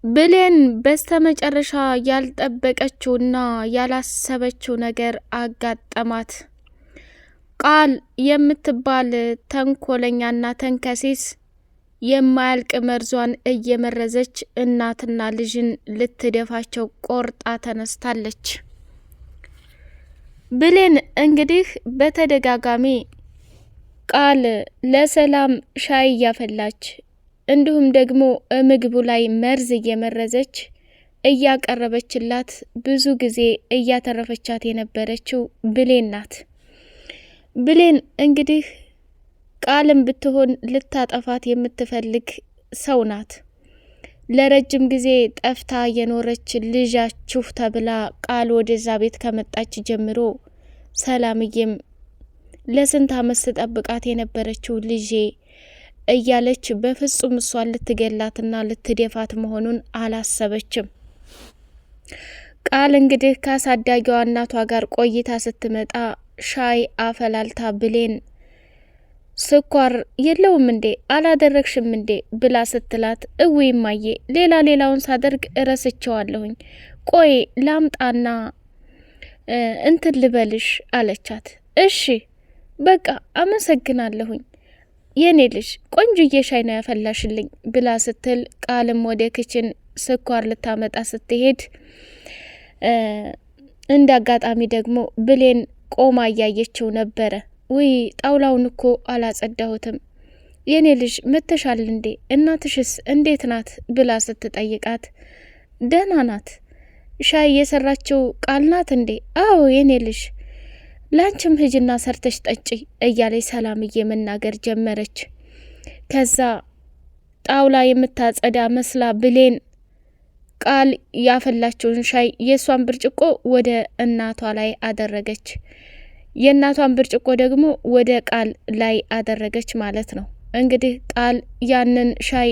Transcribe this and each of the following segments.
ብሌን በስተመጨረሻ ያልጠበቀችውና ያላሰበችው ነገር አጋጠማት። ቃል የምትባል ተንኮለኛና ተንከሲስ የማያልቅ መርዟን እየመረዘች እናትና ልጅን ልትደፋቸው ቆርጣ ተነስታለች። ብሌን እንግዲህ በተደጋጋሚ ቃል ለሰላም ሻይ እያፈላች እንዲሁም ደግሞ ምግቡ ላይ መርዝ እየመረዘች እያቀረበችላት ብዙ ጊዜ እያተረፈቻት የነበረችው ብሌን ናት። ብሌን እንግዲህ ቃልም ብትሆን ልታጠፋት የምትፈልግ ሰው ናት። ለረጅም ጊዜ ጠፍታ የኖረች ልጃችሁ ተብላ ቃል ወደዛ ቤት ከመጣች ጀምሮ ሰላምዬም ለስንት ዓመት ስትጠብቃት የነበረችው ልጄ እያለች በፍጹም እሷን ልትገላትና ልትደፋት መሆኑን አላሰበችም። ቃል እንግዲህ ከአሳዳጊዋ እናቷ ጋር ቆይታ ስትመጣ ሻይ አፈላልታ ብሌን ስኳር የለውም እንዴ አላደረግሽም እንዴ ብላ ስትላት እውይ እማዬ ሌላውን ሳደርግ እረስቸዋለሁኝ፣ ቆይ ላምጣና እንትን ልበልሽ አለቻት። እሺ በቃ አመሰግናለሁኝ የኔ ልጅ ቆንጆዬ ሻይ ነው ያፈላሽልኝ ብላ ስትል ቃልም ወደ ክችን ስኳር ልታመጣ ስትሄድ እንደ አጋጣሚ ደግሞ ብሌን ቆማ እያየችው ነበረ። ውይ ጣውላውን እኮ አላጸዳሁትም የኔ ልጅ መተሻል እንዴ እናትሽስ እንዴት ናት ብላ ስትጠይቃት ደህና ናት፣ ሻይ የሰራችው ቃል ናት እንዴ? አዎ የኔ ልጅ ላንቺም ሂጂና ሰርተሽ ጠጪ እያለች ሰላምዬ መናገር ጀመረች። ከዛ ጣውላ የምታጸዳ መስላ ብሌን ቃል ያፈላችውን ሻይ የሷን ብርጭቆ ወደ እናቷ ላይ አደረገች፣ የእናቷን ብርጭቆ ደግሞ ወደ ቃል ላይ አደረገች ማለት ነው። እንግዲህ ቃል ያንን ሻይ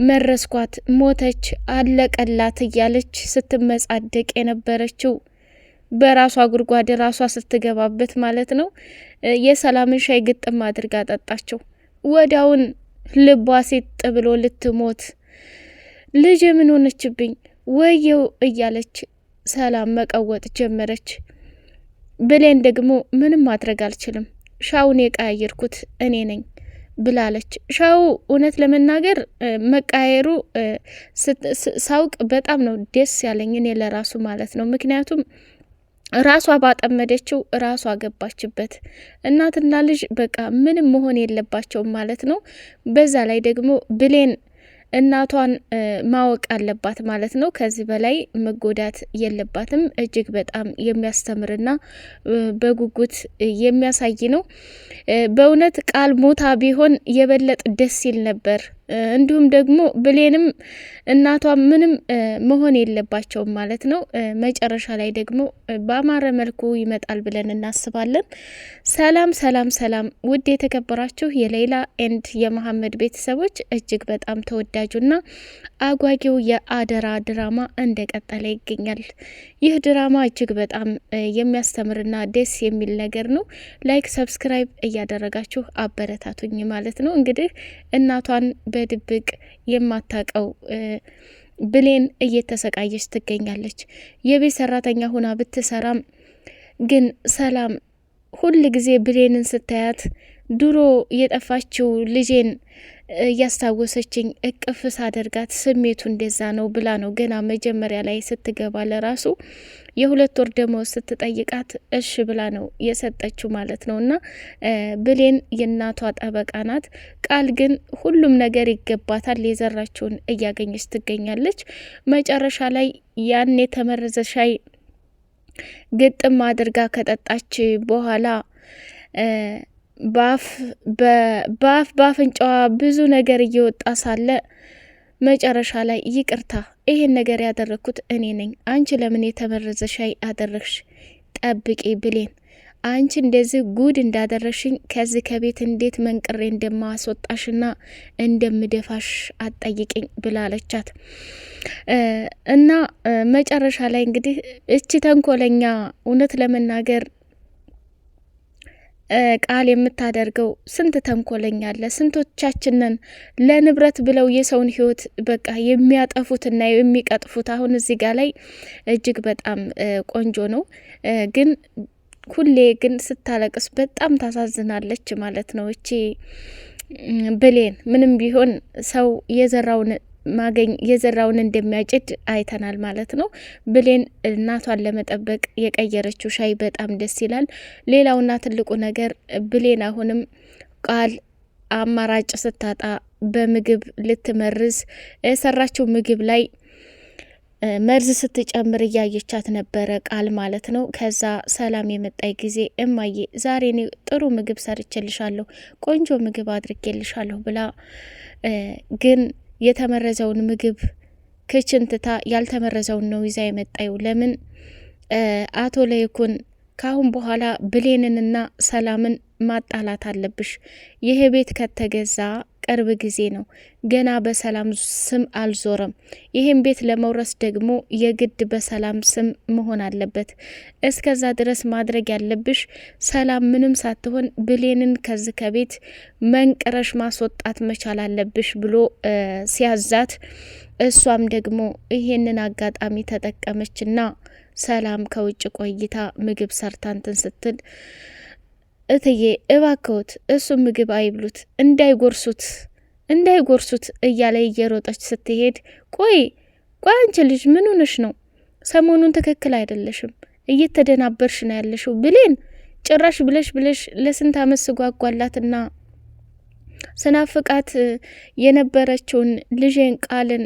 መረስኳት፣ ሞተች፣ አለቀላት እያለች ስትመጻደቅ የነበረችው በራሷ ጉድጓድ ራሷ ስትገባበት ማለት ነው። የሰላምን ሻይ ግጥም አድርጋ ጠጣቸው። ወዲያውን ልቧ ሲጥ ብሎ ልትሞት ልጅ ምን ሆነችብኝ ወየው እያለች ሰላም መቀወጥ ጀመረች። ብሌን ደግሞ ምንም ማድረግ አልችልም፣ ሻውን የቀያየርኩት እኔ ነኝ ብላለች። ሻው እውነት ለመናገር መቃየሩ ሳውቅ በጣም ነው ደስ ያለኝ እኔ ለራሱ ማለት ነው። ምክንያቱም ራሷ ባጠመደችው ራሷ ገባችበት። እናትና ልጅ በቃ ምንም መሆን የለባቸውም ማለት ነው። በዛ ላይ ደግሞ ብሌን እናቷን ማወቅ አለባት ማለት ነው። ከዚህ በላይ መጎዳት የለባትም። እጅግ በጣም የሚያስተምርና በጉጉት የሚያሳይ ነው። በእውነት ቃል ሞታ ቢሆን የበለጥ ደስ ይል ነበር። እንዲሁም ደግሞ ብሌንም እናቷ ምንም መሆን የለባቸውም ማለት ነው። መጨረሻ ላይ ደግሞ በአማረ መልኩ ይመጣል ብለን እናስባለን። ሰላም ሰላም ሰላም! ውድ የተከበራችሁ የሌላ ኤንድ የመሐመድ ቤተሰቦች እጅግ በጣም ተወዳጁና አጓጊው የአደራ ድራማ እንደቀጠለ ይገኛል። ይህ ድራማ እጅግ በጣም የሚያስተምርና ደስ የሚል ነገር ነው። ላይክ ሰብስክራይብ እያደረጋችሁ አበረታቱኝ ማለት ነው። እንግዲህ እናቷን በድብቅ የማታቀው ብሌን እየተሰቃየች ትገኛለች። የቤት ሰራተኛ ሆና ብትሰራም ግን ሰላም ሁል ጊዜ ብሌንን ስታያት ድሮ የጠፋችው ልጄን እያስታወሰችኝ እቅፍ ሳደርጋት ስሜቱ እንደዛ ነው ብላ ነው ገና መጀመሪያ ላይ ስትገባ ለራሱ የ2 ወር ደመወዝ ስትጠይቃት እሺ ብላ ነው የሰጠችው ማለት ነው። እና ብሌን የእናቷ ጠበቃ ናት። ቃል ግን ሁሉም ነገር ይገባታል፣ የዘራችውን እያገኘች ትገኛለች። መጨረሻ ላይ ያን የተመረዘ ሻይ ግጥም አድርጋ ከጠጣች በኋላ በአፍንጫዋ ብዙ ነገር እየወጣ ሳለ መጨረሻ ላይ ይቅርታ ይሄን ነገር ያደረግኩት እኔ ነኝ፣ አንቺ ለምን የተመረዘ ሻይ አደረግሽ? ጠብቂ ብሌን፣ አንቺ እንደዚህ ጉድ እንዳደረሽኝ ከዚህ ከቤት እንዴት መንቅሬ እንደማስወጣሽና እንደምደፋሽ አትጠይቅኝ ብላለቻት። እና መጨረሻ ላይ እንግዲህ እቺ ተንኮለኛ እውነት ለመናገር ቃል የምታደርገው ስንት ተንኮለኛ አለ። ስንቶቻችንን ለንብረት ብለው የሰውን ህይወት በቃ የሚያጠፉትና የሚቀጥፉት። አሁን እዚህ ጋር ላይ እጅግ በጣም ቆንጆ ነው፣ ግን ሁሌ ግን ስታለቅስ በጣም ታሳዝናለች ማለት ነው። እቺ ብሌን ምንም ቢሆን ሰው የዘራውን እንደሚያጭድ አይተናል ማለት ነው። ብሌን እናቷን ለመጠበቅ የቀየረችው ሻይ በጣም ደስ ይላል። ሌላውና ትልቁ ነገር ብሌን አሁንም ቃል አማራጭ ስታጣ በምግብ ልትመርዝ የሰራችው ምግብ ላይ መርዝ ስትጨምር እያየቻት ነበረ ቃል ማለት ነው። ከዛ ሰላም የመጣይ ጊዜ እማዬ ዛሬ እኔ ጥሩ ምግብ ሰርቼልሻለሁ፣ ቆንጆ ምግብ አድርጌልሻለሁ ብላ ግን የተመረዘውን ምግብ ክችን ትታ ያልተመረዘውን ነው ይዛ የመጣዩ። ለምን አቶ ለይኩን ካሁን በኋላ ብሌንንና ሰላምን ማጣላት አለብሽ። ይሄ ቤት ከተገዛ ቅርብ ጊዜ ነው፣ ገና በሰላም ስም አልዞረም። ይህም ቤት ለመውረስ ደግሞ የግድ በሰላም ስም መሆን አለበት። እስከዛ ድረስ ማድረግ ያለብሽ ሰላም ምንም ሳትሆን ብሌንን ከዚህ ከቤት መንቅረሽ ማስወጣት መቻል አለብሽ ብሎ ሲያዛት፣ እሷም ደግሞ ይሄንን አጋጣሚ ተጠቀመችና ሰላም ከውጭ ቆይታ ምግብ ሰርታንትን ስትል እትዬ እባክዎት እሱም ምግብ አይብሉት እንዳይጎርሱት እያለ እየሮጠች ስትሄድ፣ ቆይ አንቺ ልጅ ምን ሆነሽ ነው? ሰሞኑን ትክክል አይደለሽም፣ እየተደናበርሽ ነው ያለሽው። ብሌን ጭራሽ ብለሽ ለስንት አመት ስጓጓላትና ስናፍቃት የነበረችውን ልጄን ቃልን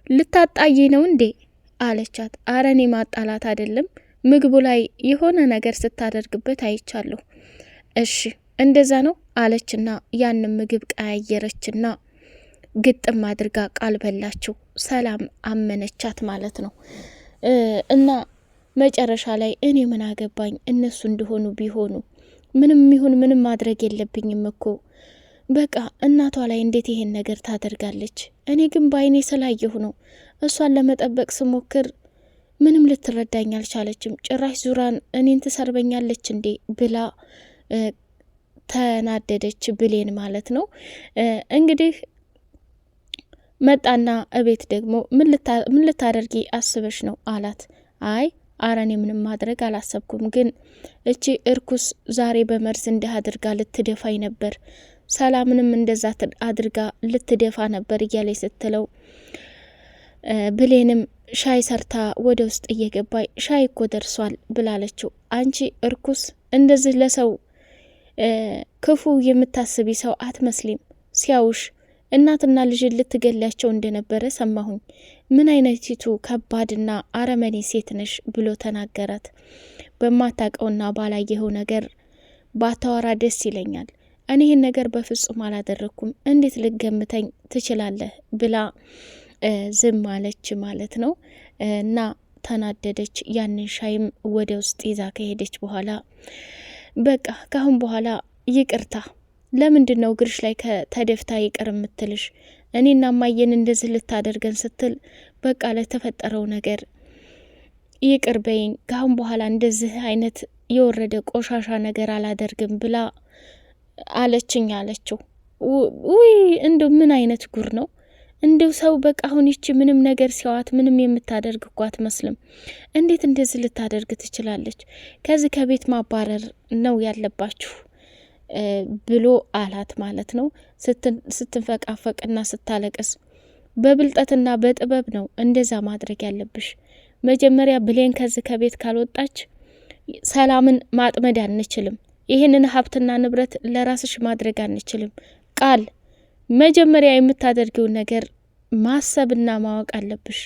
ልታጣይ ነው እንዴ አለቻት። አረኔ ማጣላት አይደለም፣ ምግቡ ላይ የሆነ ነገር ስታደርግበት አይቻለሁ። እሺ እንደዛ ነው አለችና ያንን ምግብ ቀያየረችና ግጥም አድርጋ ቃል በላችው። ሰላም አመነቻት ማለት ነው። እና መጨረሻ ላይ እኔ ምን አገባኝ እነሱ እንደሆኑ ቢሆኑ ምንም ይሁን ምንም ማድረግ የለብኝም እኮ በቃ እናቷ ላይ እንዴት ይሄን ነገር ታደርጋለች? እኔ ግን በአይኔ ስላየሁ ነው። እሷን ለመጠበቅ ስሞክር ምንም ልትረዳኝ አልቻለችም። ጭራሽ ዙራን እኔን ትሰርበኛለች እንዴ ብላ ተናደደች ብሌን ማለት ነው። እንግዲህ መጣና እቤት ደግሞ ምን ልታደርጊ አስበሽ ነው አላት። አይ አረኔ ምንም ማድረግ አላሰብኩም፣ ግን እቺ እርኩስ ዛሬ በመርዝ እንዲህ አድርጋ ልትደፋኝ ነበር፣ ሰላምንም እንደዛ አድርጋ ልትደፋ ነበር እያለች ስትለው፣ ብሌንም ሻይ ሰርታ ወደ ውስጥ እየገባይ ሻይ እኮ ደርሷል ብላለችው። አንቺ እርኩስ እንደዚህ ለሰው ክፉ የምታስቢ ሰው አትመስሊም፣ ሲያውሽ እናትና ልጅን ልትገላቸው እንደነበረ ሰማሁኝ። ምን አይነቲቱ ከባድና አረመኔ ሴት ነሽ ብሎ ተናገራት። በማታቀውና ባላየኸው ነገር ባታወራ ደስ ይለኛል። እኔ ይህን ነገር በፍጹም አላደረኩም፣ እንዴት ልገምተኝ ትችላለህ ብላ ዝም አለች ማለት ነው። እና ተናደደች። ያንን ሻይም ወደ ውስጥ ይዛ ከሄደች በኋላ በቃ ካሁን በኋላ ይቅርታ፣ ለምንድን ነው እግርሽ ላይ ተደፍታ ይቅር የምትልሽ? እኔና ማየን እንደዚህ ልታደርገን ስትል በቃ ለተፈጠረው ነገር ይቅር በይኝ፣ ካሁን በኋላ እንደዚህ አይነት የወረደ ቆሻሻ ነገር አላደርግም ብላ አለችኝ አለችው። ውይ እንደ ምን አይነት ጉር ነው እንዲሁ ሰው በቃ አሁን ይቺ ምንም ነገር ሲያዋት ምንም የምታደርግ እኮ አትመስልም። እንዴት እንደዚህ ልታደርግ ትችላለች? ከዚህ ከቤት ማባረር ነው ያለባችሁ ብሎ አላት ማለት ነው። ስትንፈቃፈቅና ስታለቅስ በብልጠትና በጥበብ ነው እንደዛ ማድረግ ያለብሽ። መጀመሪያ ብሌን ከዚህ ከቤት ካልወጣች ሰላምን ማጥመድ አንችልም። ይህንን ሀብትና ንብረት ለራስሽ ማድረግ አንችልም። ቃል መጀመሪያ የምታደርጊውን ነገር ማሰብና ማወቅ አለብሽ።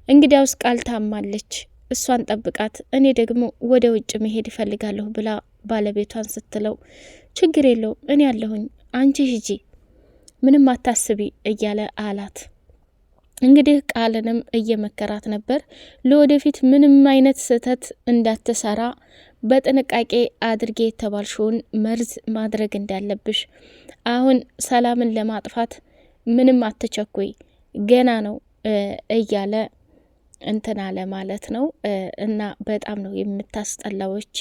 እንግዲያውስ ቃል ታማለች፣ እሷን ጠብቃት፣ እኔ ደግሞ ወደ ውጭ መሄድ እፈልጋለሁ ብላ ባለቤቷን ስትለው፣ ችግር የለውም እኔ ያለሁኝ፣ አንቺ ሂጂ፣ ምንም አታስቢ እያለ አላት። እንግዲህ ቃልንም እየመከራት ነበር። ለወደፊት ምንም አይነት ስህተት እንዳትሰራ በጥንቃቄ አድርጌ የተባልሽውን መርዝ ማድረግ እንዳለብሽ፣ አሁን ሰላምን ለማጥፋት ምንም አትቸኩይ፣ ገና ነው እያለ እንትን አለ ማለት ነው። እና በጣም ነው የምታስጠላው እቺ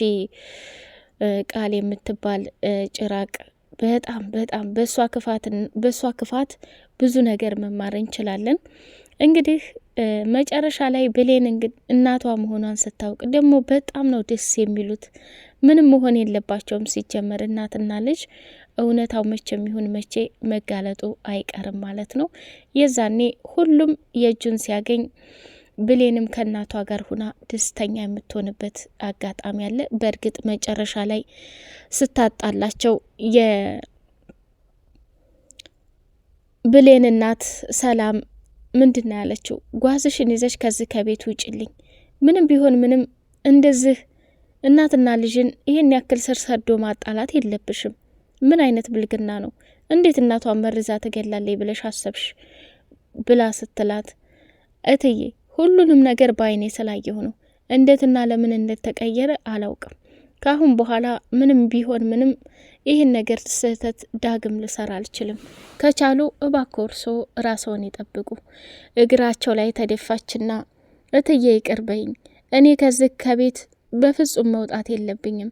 ቃል የምትባል ጭራቅ በጣም በጣም በሷ ክፋት ብዙ ነገር መማር እንችላለን። እንግዲህ መጨረሻ ላይ ብሌን እናቷ መሆኗን ስታውቅ ደግሞ በጣም ነው ደስ የሚሉት። ምንም መሆን የለባቸውም ሲጀመር እናትና ልጅ እውነታው መቼም ይሁን መቼ መጋለጡ አይቀርም ማለት ነው። የዛኔ ሁሉም የእጁን ሲያገኝ ብሌንም ከእናቷ ጋር ሁና ደስተኛ የምትሆንበት አጋጣሚ አለ። በእርግጥ መጨረሻ ላይ ስታጣላቸው የብሌን እናት ሰላም ምንድን ያለችው? ጓዝሽን ይዘሽ ከዚህ ከቤት ውጭልኝ። ምንም ቢሆን ምንም እንደዚህ እናትና ልጅን ይህን ያክል ስር ሰዶ ማጣላት የለብሽም። ምን አይነት ብልግና ነው? እንዴት እናቷን መርዛ ትገላለች ብለሽ አሰብሽ? ብላ ስትላት እትዬ ሁሉንም ነገር በአይኔ ስላየሁ ነው። እንዴትና ለምን እንደተቀየረ አላውቅም። ካሁን በኋላ ምንም ቢሆን ምንም ይህን ነገር ስህተት ዳግም ልሰራ አልችልም። ከቻሉ እባክዎ እርስዎ ራስዎን ይጠብቁ። እግራቸው ላይ ተደፋችና እትዬ ይቅር በይኝ፣ እኔ ከዚህ ከቤት በፍጹም መውጣት የለብኝም።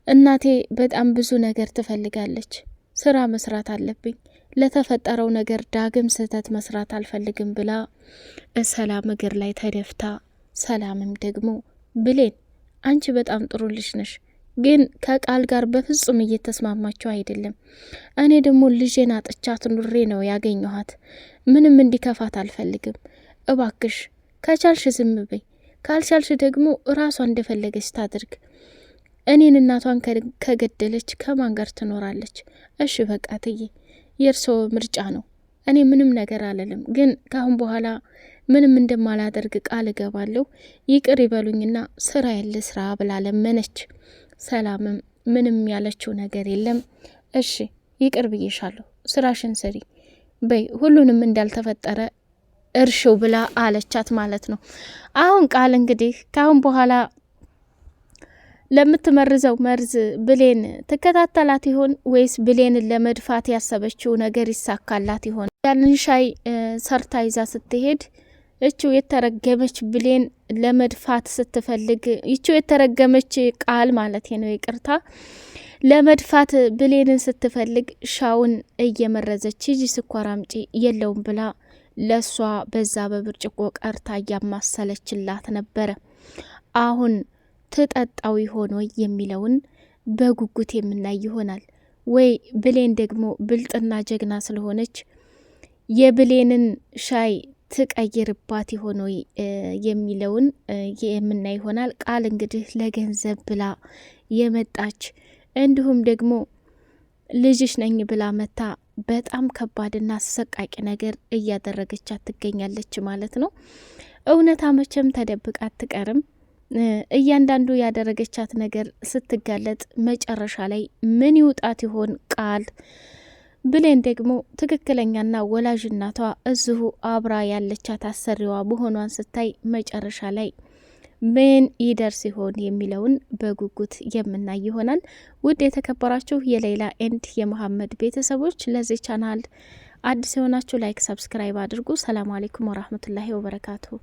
እናቴ በጣም ብዙ ነገር ትፈልጋለች። ስራ መስራት አለብኝ። ለተፈጠረው ነገር ዳግም ስህተት መስራት አልፈልግም ብላ ሰላም እግር ላይ ተደፍታ፣ ሰላምም ደግሞ ብሌን አንቺ በጣም ጥሩ ልጅ ነሽ፣ ግን ከቃል ጋር በፍጹም እየተስማማቸው አይደለም። እኔ ደግሞ ልጄን አጥቻት ኑሬ ነው ያገኘኋት። ምንም እንዲከፋት አልፈልግም። እባክሽ ከቻልሽ ዝም በይ፣ ካልቻልሽ ደግሞ ራሷ እንደፈለገች ታድርግ። እኔን እናቷን ከገደለች ከማን ጋር ትኖራለች? እሺ በቃ እትዬ የእርስዎ ምርጫ ነው። እኔ ምንም ነገር አልልም፣ ግን ካሁን በኋላ ምንም እንደማላደርግ ቃል እገባለሁ። ይቅር ይበሉኝና ስራ ያለ ስራ ብላ ለመነች። ሰላምም ምንም ያለችው ነገር የለም። እሺ ይቅር ብዬሻለሁ፣ ስራሽን ስሪ በይ፣ ሁሉንም እንዳልተፈጠረ እርሽው ብላ አለቻት ማለት ነው። አሁን ቃል እንግዲህ ካሁን በኋላ ለምትመርዘው መርዝ ብሌን ትከታተላት ይሆን ወይስ ብሌንን ለመድፋት ያሰበችው ነገር ይሳካላት ይሆን? ያንን ሻይ ሰርታ ይዛ ስትሄድ እቺው የተረገመች ብሌን ለመድፋት ስትፈልግ፣ እቺው የተረገመች ቃል ማለት ነው ይቅርታ፣ ለመድፋት ብሌንን ስትፈልግ ሻውን እየመረዘች ሂጂ ስኳር አምጪ የለውም ብላ ለሷ በዛ በብርጭቆ ቀርታ እያማሰለችላት ነበረ። አሁን ትጠጣው ይሆን ወይ የሚለውን በጉጉት የምናይ ይሆናል። ወይ ብሌን ደግሞ ብልጥና ጀግና ስለሆነች የብሌንን ሻይ ትቀይርባት ይሆን ወይ የሚለውን የምናይ ይሆናል። ቃል እንግዲህ ለገንዘብ ብላ የመጣች እንዲሁም ደግሞ ልጅሽ ነኝ ብላ መታ በጣም ከባድና አሰቃቂ ነገር እያደረገቻት ትገኛለች ማለት ነው። እውነታ መቼም ተደብቃ አትቀርም። እያንዳንዱ ያደረገቻት ነገር ስትጋለጥ መጨረሻ ላይ ምን ይውጣት ይሆን ቃል? ብሌን ደግሞ ትክክለኛና ወላጅ እናቷ እዚሁ አብራ ያለቻት አሰሪዋ መሆኗን ስታይ መጨረሻ ላይ ምን ይደርስ ይሆን የሚለውን በጉጉት የምናይ ይሆናል። ውድ የተከበራችሁ የሌላ ኤንድ የመሐመድ ቤተሰቦች ለዚህ ቻናል አዲስ የሆናችሁ ላይክ፣ ሰብስክራይብ አድርጉ። ሰላም አለይኩም ወራህመቱላሂ ወበረካቱሁ።